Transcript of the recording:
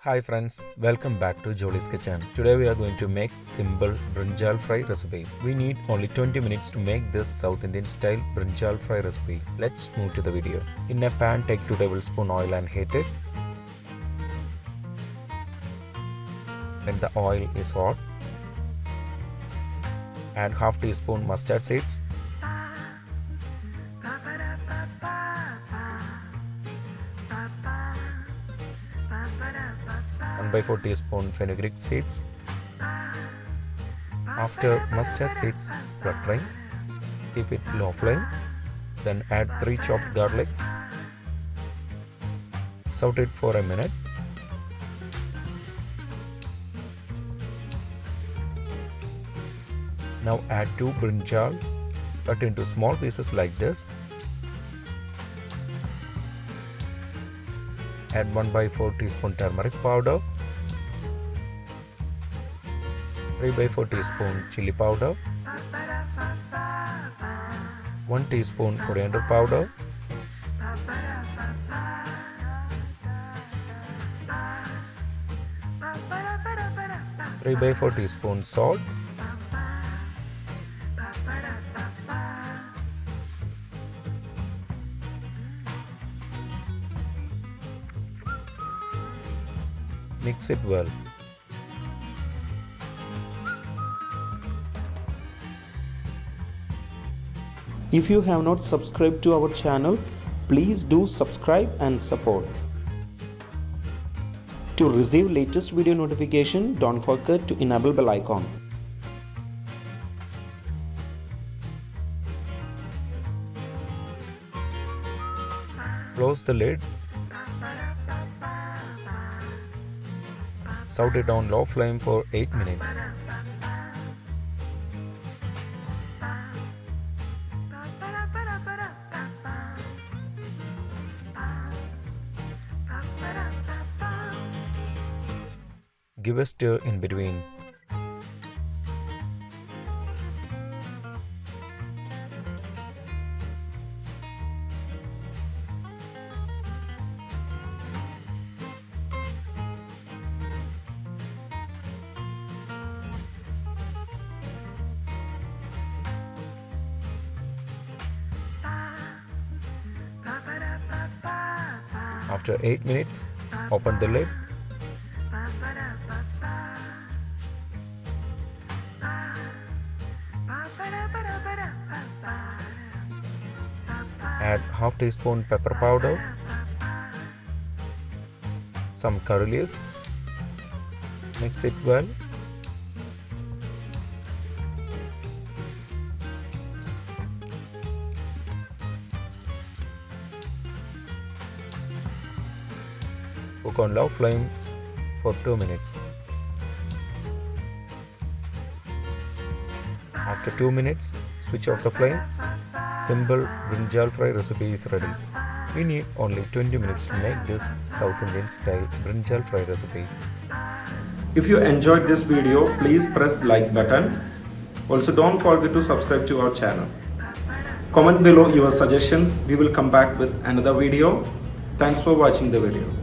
Hi friends, welcome back to Jolys kitchen. Today we are going to make simple Brinjal Fry recipe. We need only 20 minutes to make this South Indian style Brinjal Fry recipe. Let's move to the video. In a pan, take 2 tablespoon oil and heat it. When the oil is hot, add half teaspoon mustard seeds, 1/4 teaspoon Fenugreek Seeds. After mustard seeds spluttering, keep it low flame. Then add 3 chopped garlics. Saute it for a minute. Now add 2 brinjal cut into small pieces like this. Add 1/4 teaspoon turmeric powder, 3/4 teaspoon chilli powder, 1 teaspoon coriander powder, 3/4 teaspoon salt, mix it well. If you have not subscribed to our channel, please do subscribe and support. To receive latest video notification, don't forget to enable bell icon. Close the lid. Saute it on low flame for 8 minutes. Give a stir in between. After 8 minutes, open the lid. Add half teaspoon pepper powder, some curry leaves, mix it well. Cook on low flame for 2 minutes. After 2 minutes, switch off the flame. Simple Brinjal Fry recipe is ready. We need only 20 minutes to make this South Indian style Brinjal Fry recipe. If you enjoyed this video, please press like button. Also don't forget to subscribe to our channel. Comment below your suggestions. We will come back with another video. Thanks for watching the video.